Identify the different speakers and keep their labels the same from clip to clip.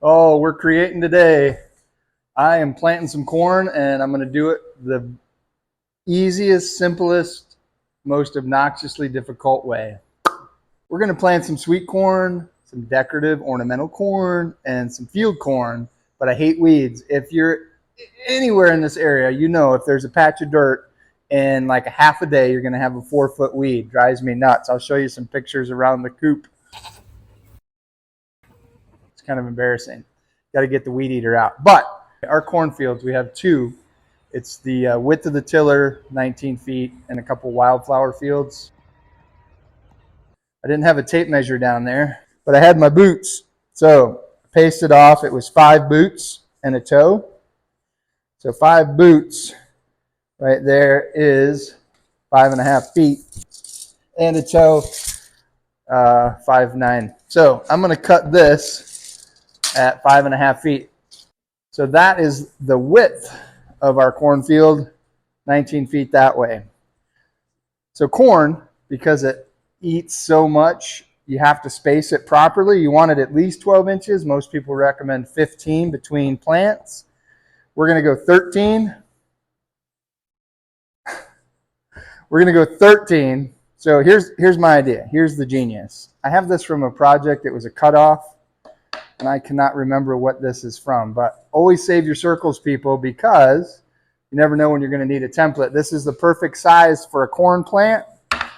Speaker 1: Oh, we're creating today. I am planting some corn and I'm going to do it the easiest, simplest, most obnoxiously difficult way. We're going to plant some sweet corn, some decorative ornamental corn, and some field corn, but I hate weeds. If you're anywhere in this area, you know if there's a patch of dirt in like a half a day, you're going to have a 4-foot weed. Drives me nuts. I'll show you some pictures around the coop. It's kind of embarrassing. Got to get the weed eater out. But our cornfields, we have two. It's the width of the tiller, 19 feet, and a couple wildflower fields. I didn't have a tape measure down there, but I had my boots. So I pasted off. It was 5 boots and a toe. So 5 boots right there is 5.5 feet, and a toe 5'9". So I'm going to cut this at 5.5 feet. So that is the width of our cornfield, 19 feet that way. So corn, because it eats so much, you have to space it properly. You want it at least 12 inches. Most people recommend 15 between plants. We're going to go 13. We're going to go 13. So here's my idea. Here's the genius. I have this from a project. It was a cutoff, and I cannot remember what this is from. But always save your circles, people, because you never know when you're going to need a template. This is the perfect size for a corn plant. I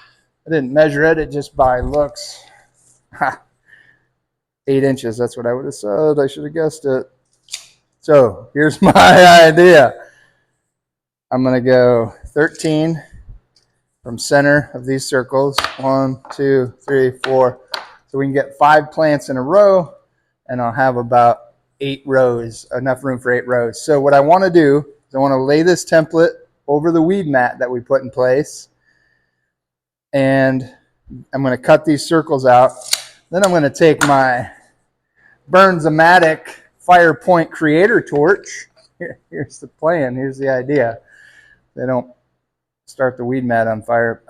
Speaker 1: didn't measure it. It just by looks. 8 inches. That's what I would have said. I should have guessed it. So here's my idea. I'm going to go 13 from center of these circles. 1, 2, 3, 4. So we can get 5 plants in a row, and I'll have about 8 rows, enough room for 8 rows. So what I want to do is I want to lay this template over the weed mat that we put in place, and I'm going to cut these circles out. Then I'm going to take my Burns-O-Matic Fire Point Creator torch. Here's the plan. Here's the idea. They don't start the weed mat on fire.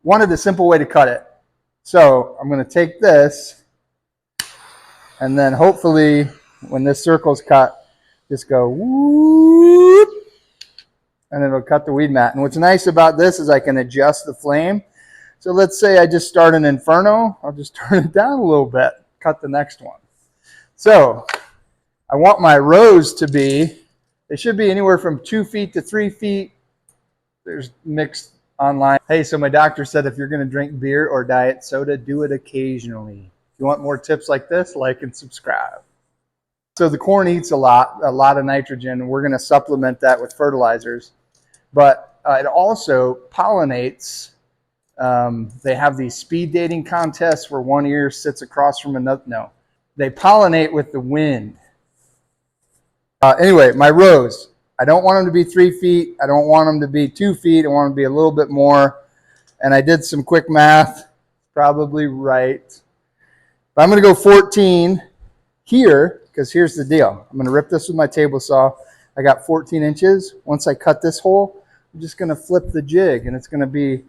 Speaker 1: Wanted a simple way to cut it. So I'm going to take this, and then hopefully when this circle's cut, just go whoop, and it'll cut the weed mat. And what's nice about this is I can adjust the flame. So let's say I just start an inferno. I'll just turn it down a little bit, cut the next one. So I want my rows to be, they should be anywhere from 2 feet to 3 feet. There's mixed online. Hey, so my doctor said if you're going to drink beer or diet soda, do it occasionally. If you want more tips like this, like and subscribe. So the corn eats a lot of nitrogen. We're going to supplement that with fertilizers. But it also pollinates. They have these speed dating contests where one ear sits across from another. No, they pollinate with the wind. Anyway, my rows. I don't want them to be 3 feet. I don't want them to be 2 feet. I want them to be a little bit more. And I did some quick math. Probably right. But I'm going to go 14 here, because here's the deal. I'm going to rip this with my table saw. I got 14 inches. Once I cut this hole, I'm just going to flip the jig, and it's going to be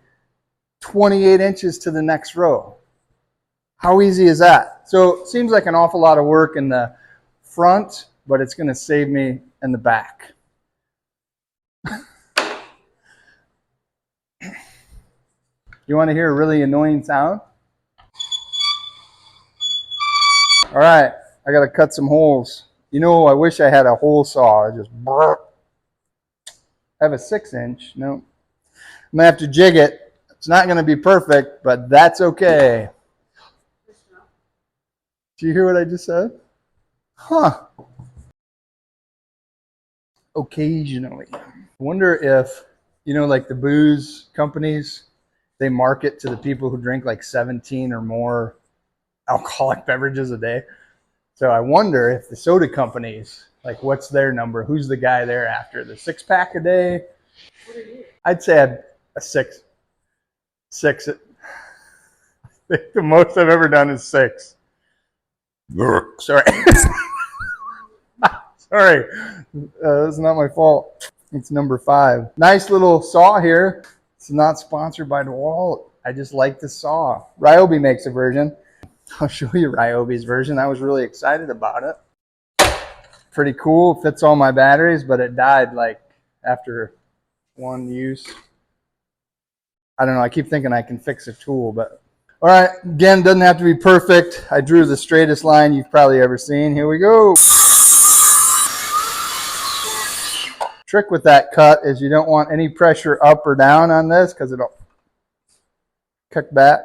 Speaker 1: 28 inches to the next row. How easy is that? So it seems like an awful lot of work in the front, but it's going to save me in the back. You want to hear a really annoying sound? All right, I got to cut some holes. You know, I wish I had a hole saw. I just I have a 6-inch. No, I'm going to have to jig it. It's not going to be perfect, but that's okay. Do you hear what I just said? Huh. Occasionally. I wonder if, you know, like the booze companies, they market to the people who drink like 17 or more alcoholic beverages a day. So I wonder if the soda companies, like what's their number? Who's the guy they're after? The 6-pack a day? What are you? I'd say I'd a 6. I think the most I've ever done is 6. Sorry. Sorry. That's not my fault. It's number 5. Nice little saw here. It's not sponsored by DeWalt. I just like the saw. Ryobi makes a version. I'll show you Ryobi's version. I was really excited about it. pretty cool. Fits all my batteries, but it died like after one use. I don't know. I keep thinking I can fix a tool, but all right. Again, doesn't have to be perfect. I drew the straightest line you've probably ever seen. Here we go. Trick with that cut is you don't want any pressure up or down on this because it'll kick back.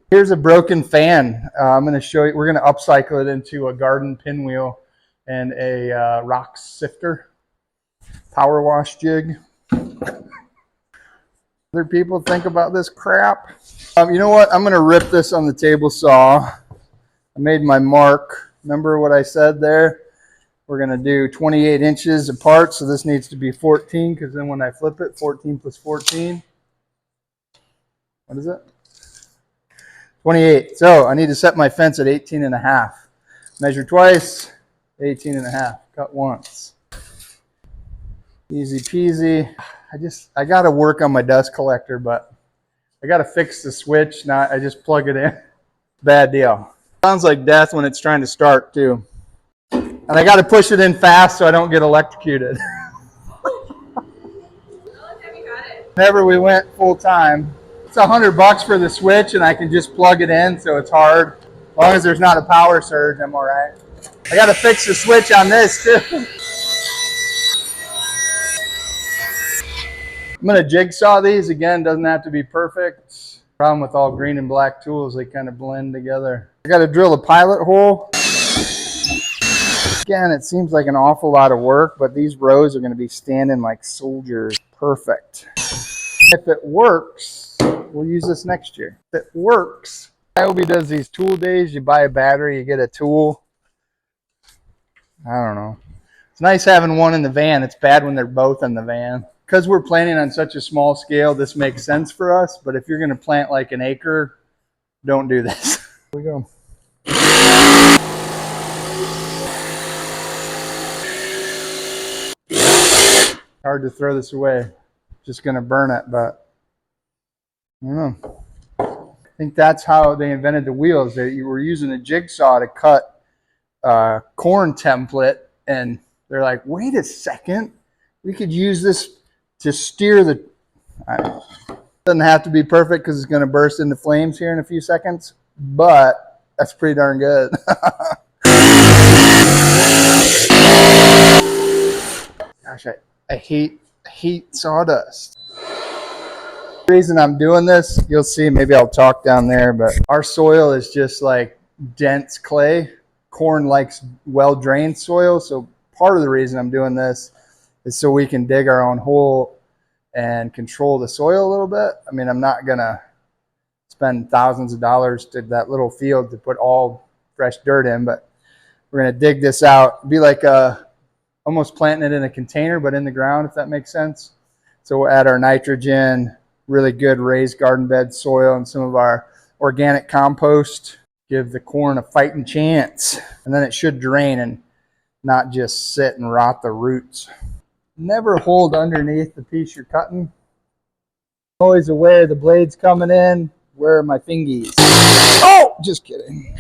Speaker 1: Here's a broken fan. I'm going to show you. We're going to upcycle it into a garden pinwheel and a rock sifter power wash jig. Other people think about this crap. You know what? I'm going to rip this on the table saw. I made my mark. Remember what I said there? We're going to do 28 inches apart, so this needs to be 14, because then when I flip it, 14 plus 14. What is it? 28. So I need to set my fence at 18 and a half. Measure twice, 18 and a half. Cut once. Easy peasy. I got to work on my dust collector, but I got to fix the switch. Not I just plug it in. Bad deal. Sounds like death when it's trying to start too. And I got to push it in fast so I don't get electrocuted. Whenever we went full time, it's $100 for the switch, and I can just plug it in, so it's hard. As long as there's not a power surge, I'm all right. I got to fix the switch on this too. I'm going to jigsaw these. Again, doesn't have to be perfect. Problem with all green and black tools, they kind of blend together. I got to drill a pilot hole. Again, it seems like an awful lot of work, but these rows are going to be standing like soldiers. Perfect. If it works, we'll use this next year. If it works, Ioby does these tool days. You buy a battery, you get a tool. I don't know. It's nice having one in the van. It's bad when they're both in the van. Because we're planting on such a small scale, this makes sense for us. But if you're going to plant like an acre, don't do this. Here we go. Hard to throw this away. Just going to burn it, but I don't know. I think that's how they invented the wheels. You were using a jigsaw to cut a corn template, and they're like, wait a second, we could use this to steer the... Doesn't have to be perfect because it's going to burst into flames here in a few seconds, but that's pretty darn good. Gosh, I hate sawdust. The reason I'm doing this, you'll see, maybe I'll talk down there, but our soil is just like dense clay. Corn likes well-drained soil, so part of the reason I'm doing this is so we can dig our own hole and control the soil a little bit. I mean, I'm not gonna spend thousands of dollars to that little field to put all fresh dirt in, but we're gonna dig this out. Be like almost planting it in a container, but in the ground, if that makes sense. So we'll add our nitrogen, really good raised garden bed soil, and some of our organic compost. Give the corn a fighting chance, and then it should drain and not just sit and rot the roots. Never hold underneath the piece you're cutting. Always aware the blade's coming in. Where are my fingies? Oh, just kidding.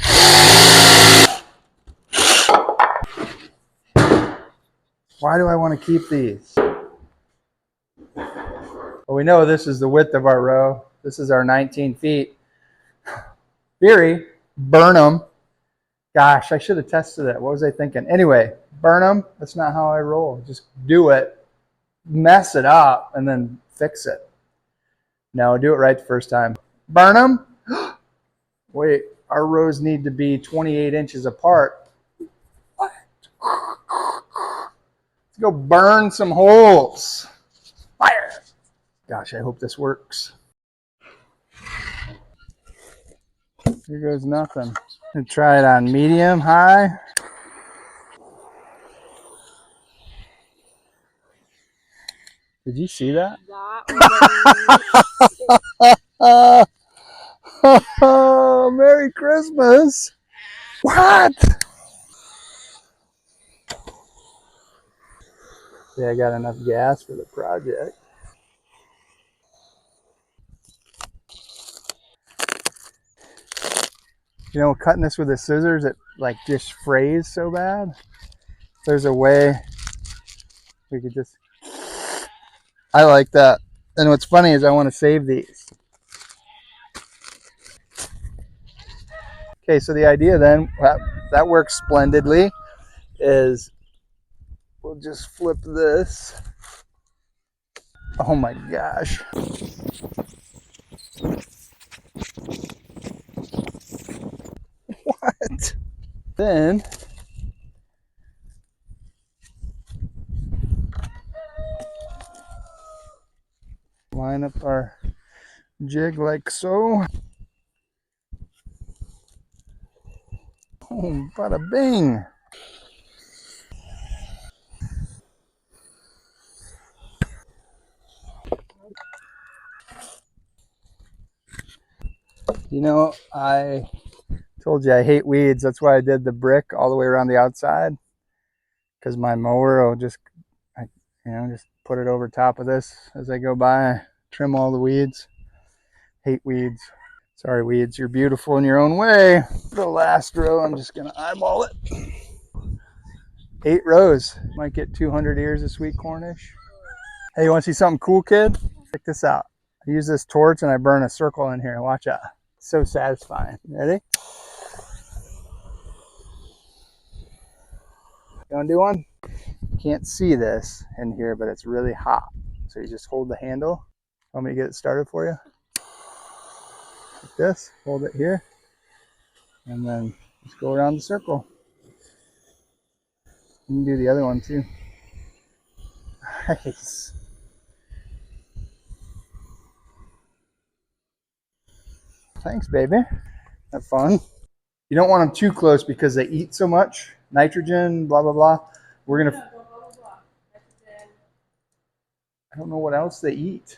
Speaker 1: Why do I want to keep these? Well, we know this is the width of our row. This is our 19 feet. Theory, burn them. Gosh, I should have tested it. What was I thinking? Anyway, burn them. That's not how I roll. Just do it, mess it up, and then fix it. No, do it right the first time. Burn them. Wait, our rows need to be 28 inches apart. What? Let's go burn some holes. Fire. Gosh, I hope this works. Here goes nothing. And try it on medium, high. Did you see that? Oh, Merry Christmas. What? Yeah, I got enough gas for the project. You know, cutting this with the scissors, it like just frays so bad. there's a way we could just, I like that. And what's funny is I want to save these. Okay, so the idea then, that works splendidly, is we'll just flip this. Oh my gosh. What? Then line up our jig like so. Oh, bada bing. You know, I told you I hate weeds. That's why I did the brick all the way around the outside, because my mower will just, just put it over top of this as I go by, trim all the weeds. Hate weeds. Sorry, weeds. You're beautiful in your own way. The last row, I'm just going to eyeball it. 8 rows. Might get 200 ears of sweet cornish. Hey, you want to see something cool, kid? Check this out. I use this torch and I burn a circle in here. Watch out. It's so satisfying. Ready? You want to do one? You can't see this in here, but it's really hot. So you just hold the handle. Want me to get it started for you? Like this. Hold it here. And then just go around the circle. You can do the other one too. Nice. Thanks, baby. Have fun. You don't want them too close because they eat so much nitrogen, blah, blah, blah. We're going to, I don't know what else they eat.